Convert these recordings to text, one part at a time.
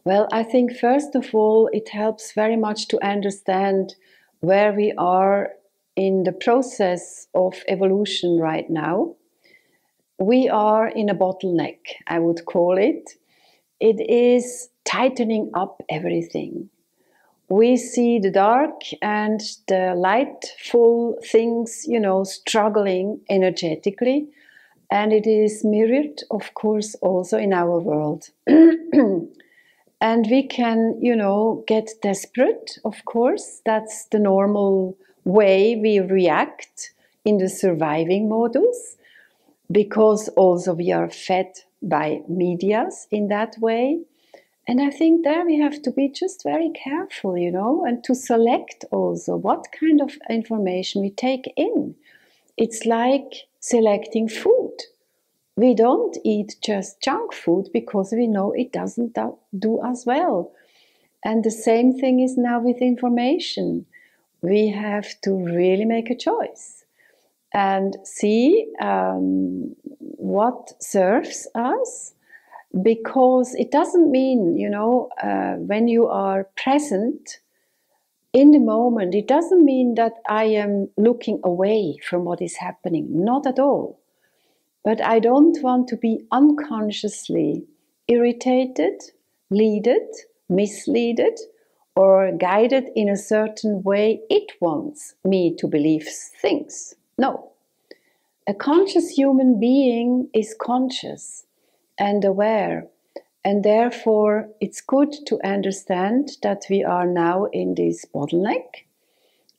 Well, I think first of all, it helps very much to understand where we are in the process of evolution right now. We are in a bottleneck, I would call it. It is tightening up everything. We see the dark and the lightful things, struggling energetically. And it is mirrored, of course, also in our world. And we can, get desperate, of course. That's the normal way we react in the surviving modus, because also we are fed by medias in that way. And I think there we have to be just very careful, and to select also what kind of information we take in. It's like selecting food. We don't eat just junk food because we know it doesn't do us well. And the same thing is now with information. We have to really make a choice and see what serves us, because it doesn't mean, when you are present in the moment, it doesn't mean that I am looking away from what is happening. Not at all. But I don't want to be unconsciously irritated, leaded, misleaded, or guided in a certain way it wants me to believe things. No. A conscious human being is conscious and aware, and therefore it's good to understand that we are now in this bottleneck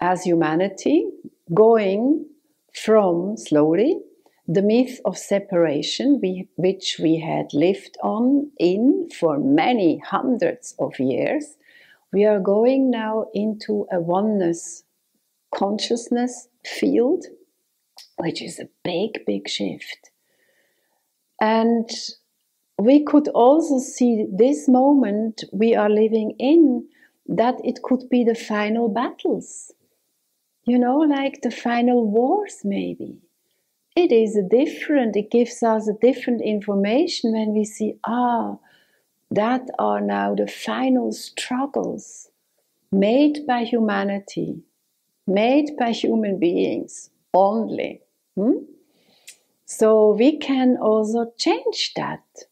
as humanity, going from slowly the myth of separation, which we had lived in for many hundreds of years. We are going now into a oneness consciousness field, which is a big, big shift. And we could also see this moment we are living in, that it could be the final battles, like the final wars maybe. It gives us a different information when we see, that are now the final struggles made by humanity, made by human beings only. So we can also change that.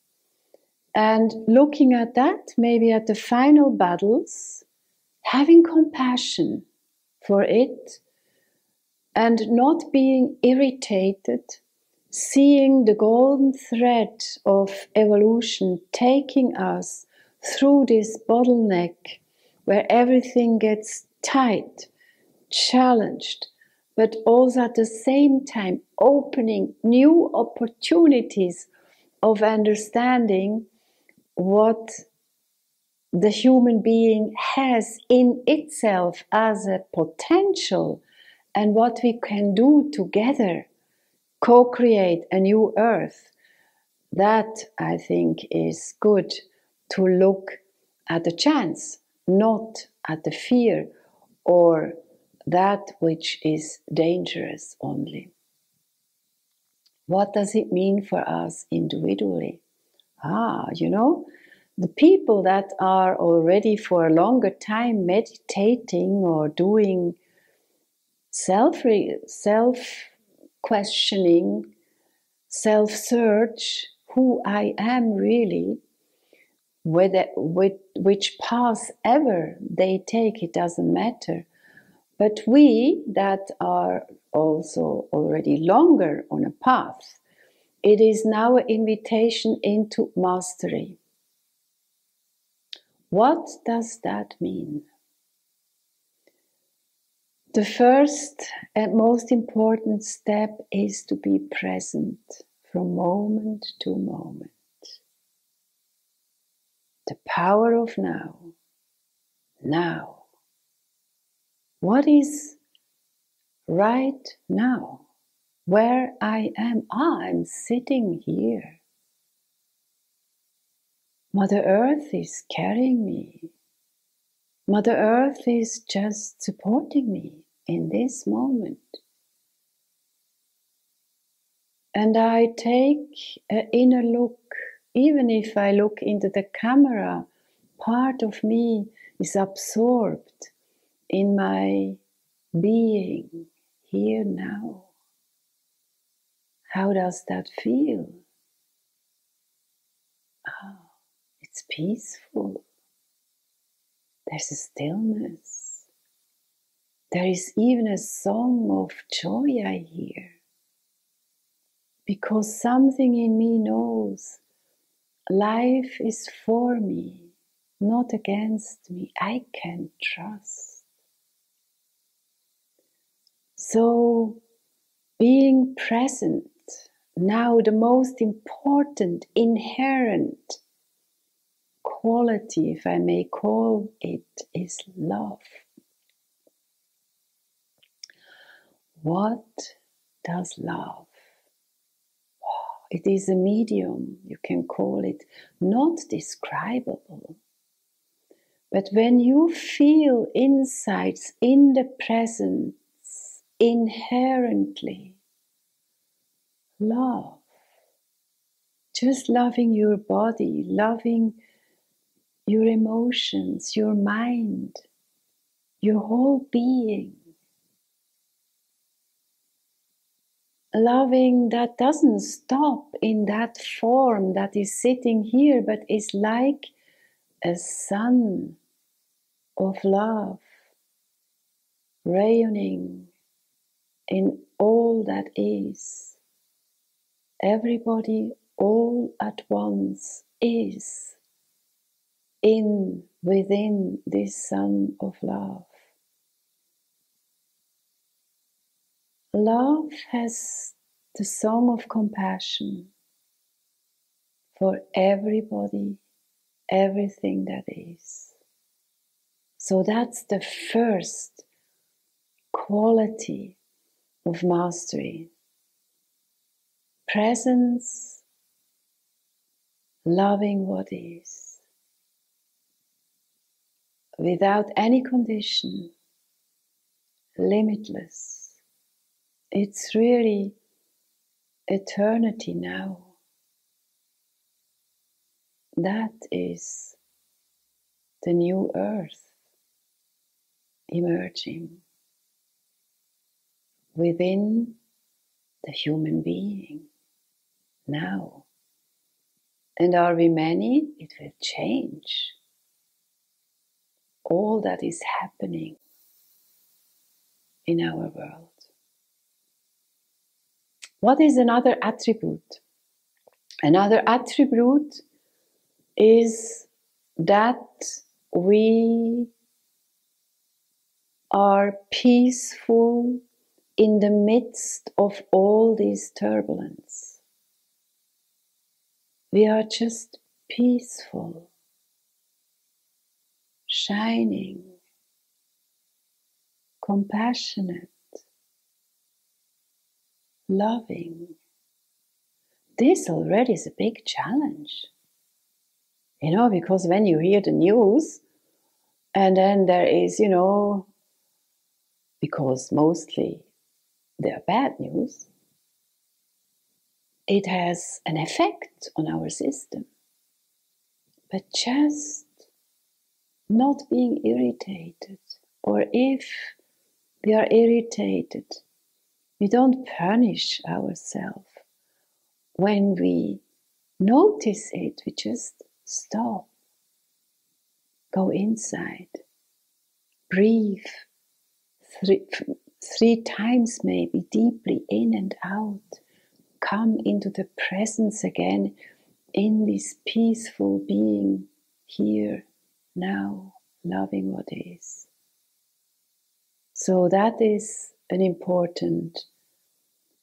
And looking at that, maybe at the final battles, having compassion for it, and not being irritated, seeing the golden thread of evolution taking us through this bottleneck where everything gets tight, challenged, but also at the same time opening new opportunities of understanding what the human being has in itself as a potential, and what we can do together, co-create a new earth. That, I think, is good to look at the chance, not at the fear or that which is dangerous only. What does it mean for us individually? The people that are already for a longer time meditating or doing self-questioning, self-search, who I am really, which path ever they take, it doesn't matter. But we that are also already longer on a path, it is now an invitation into mastery. What does that mean? The first and most important step is to be present from moment to moment. The power of now. Now. What is right now? Where I am? I'm sitting here. Mother Earth is carrying me. Mother Earth is just supporting me in this moment. And I take an inner look, even if I look into the camera part of me is absorbed in my being here now. How does that feel? Oh, it's peaceful. There's a stillness. There is even a song of joy I hear. Because something in me knows life is for me, not against me. I can trust. So, being present, now the most important, inherent quality, if I may call it, is love. What does love? It is a medium, you can call it, not describable. But when you feel insights in the presence, inherently, love, just loving your body, loving your emotions, your mind, your whole being. Loving that doesn't stop in that form that is sitting here, but is like a sun of love, raying in all that is. Everybody all at once is within this sun of love. Love has the song of compassion for everybody, everything that is. So that's the first quality of mastery. Presence, loving what is, without any condition, limitless. It's really eternity now. That is the new earth emerging within the human being now. And are we many? It will change. All that is happening in our world. What is another attribute? Another attribute is that we are peaceful in the midst of all this turbulence. We are just peaceful, shining, compassionate, loving. This already is a big challenge. Because when you hear the news, and then there is, because mostly they are bad news, it has an effect on our system. But just not being irritated, or if we are irritated, we don't punish ourselves. When we notice it, we just stop, go inside, breathe three times maybe, deeply in and out, come into the presence again in this peaceful being here, now, loving what is. So that is an important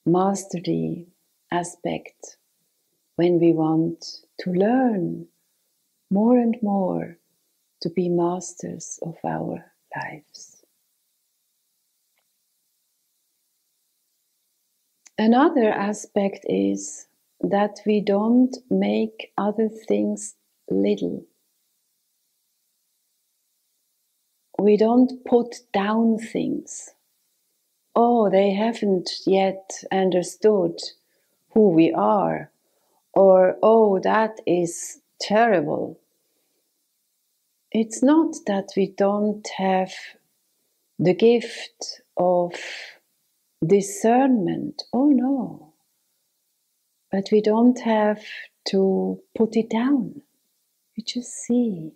mastery aspect when we want to learn more and more to be masters of our lives. Another aspect is that we don't make other things little. We don't put down things. Oh, they haven't yet understood who we are. Or, oh, that is terrible. it's not that we don't have the gift of discernment. Oh no. But we don't have to put it down. We just see.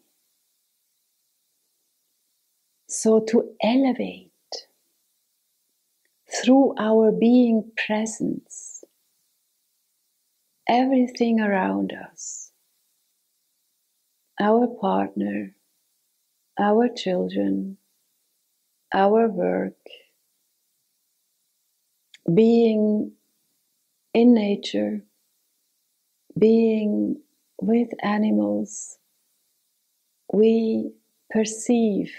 So to elevate through our being presence, everything around us, our partner, our children, our work, being in nature, being with animals, we perceive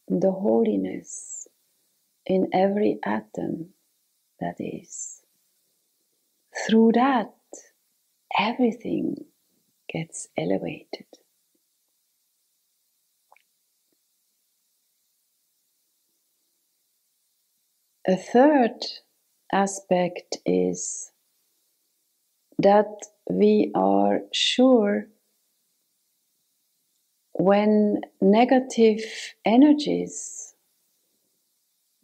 the holiness in every atom that is. Through that, everything gets elevated. A third aspect is that we are sure when negative energies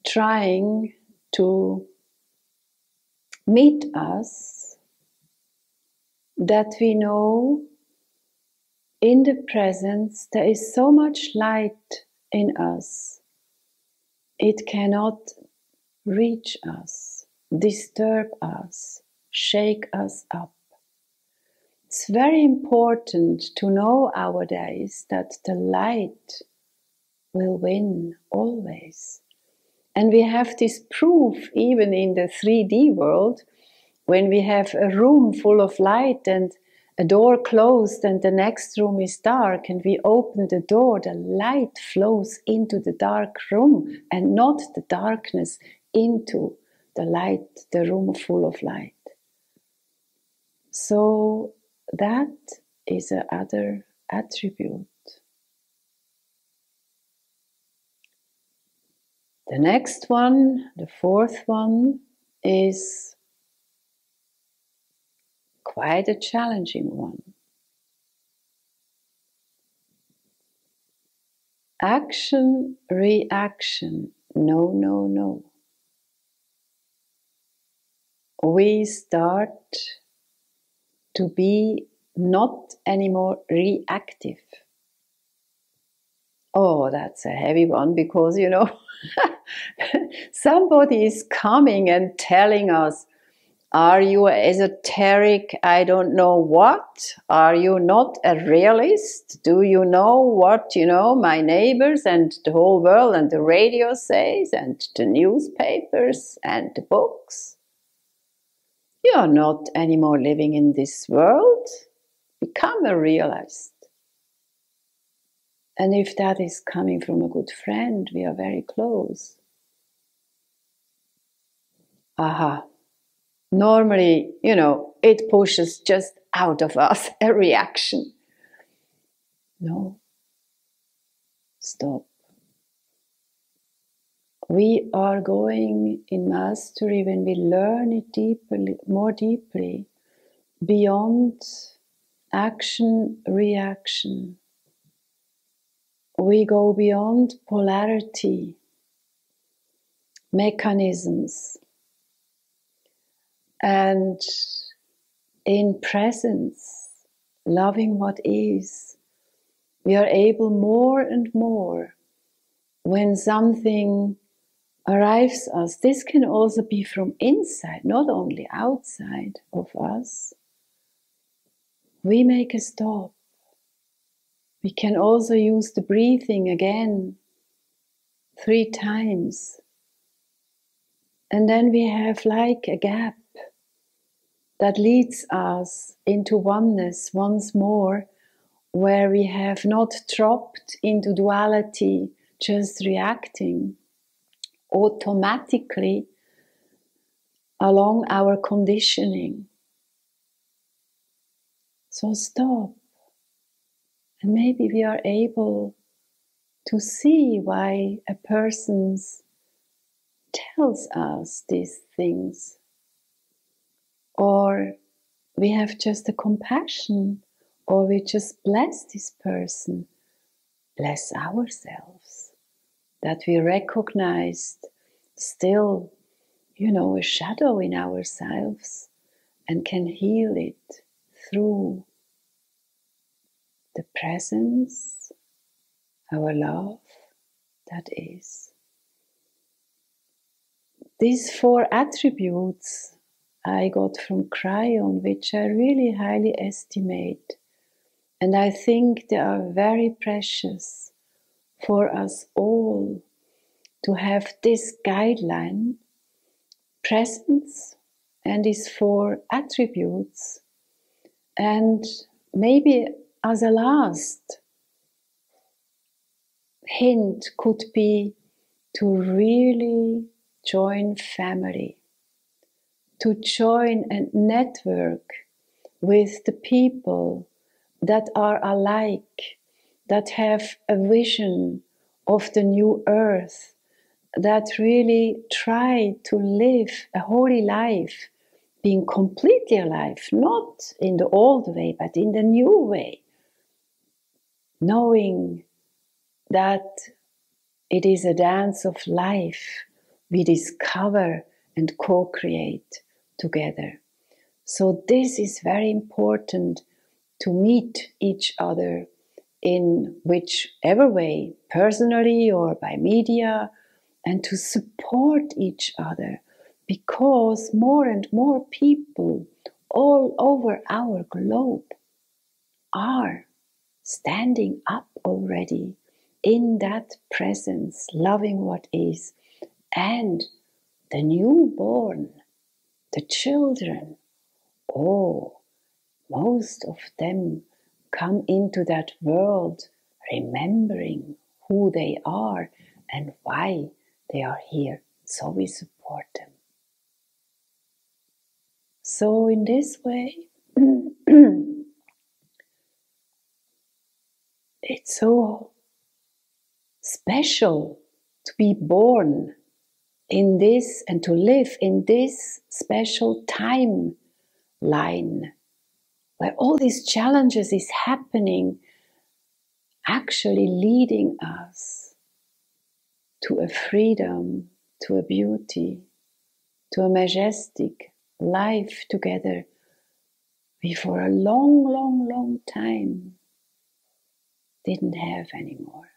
trying to meet us, that we know in the presence there is so much light in us, it cannot reach us, disturb us, shake us up. It's very important to know nowadays that the light will win always. And we have this proof even in the 3D world, when we have a room full of light and a door closed and the next room is dark, and we open the door, the light flows into the dark room and not the darkness into the light, the room full of light. So that is another attribute. The next one, the fourth one, is quite a challenging one. Action, reaction, no, no, no. We start to be not anymore reactive. Oh, that's a heavy one, because, somebody is coming and telling us, are you esoteric? I don't know what. Are you not a realist? Do you know what, my neighbors and the whole world and the radio says and the newspapers and the books? You're not anymore living in this world. Become a realist. And if that is coming from a good friend, we are very close. Aha. Normally, it pushes just out of us a reaction. No. Stop. We are going in mastery when we learn it deeply, more deeply, beyond action, reaction. We go beyond polarity, mechanisms, and in presence, loving what is, we are able more and more, when something arrives us, this can also be from inside, not only outside of us, we make a stop. We can also use the breathing again 3 times. And then we have like a gap that leads us into oneness once more, where we have not dropped into duality, just reacting automatically along our conditioning. So stop. And maybe we are able to see why a person tells us these things. Or we have just a compassion, or we just bless this person bless ourselves, that we recognized still, a shadow in ourselves and can heal it through the presence, our love, that is. These 4 attributes I got from Cryon, which I really highly estimate. And I think they are very precious for us all to have this guideline, presence, and these 4 attributes. And maybe as a last hint could be to really join family, to join a network with the people that are alike, that have a vision of the new earth, that really try to live a holy life, being completely alive, not in the old way, but in the new way, knowing that it is a dance of life we discover and co-create together. So this is very important, to meet each other in whichever way, personally or by media, and to support each other, because more and more people all over our globe are standing up already in that presence, loving what is, and the newborn, the children, most of them come into that world remembering who they are and why they are here. So we support them. So in this way, it's so special to be born in this and to live in this special timeline where all these challenges is happening, actually leading us to a freedom, to a beauty, to a majestic life together we for a long, long, long time didn't have anymore.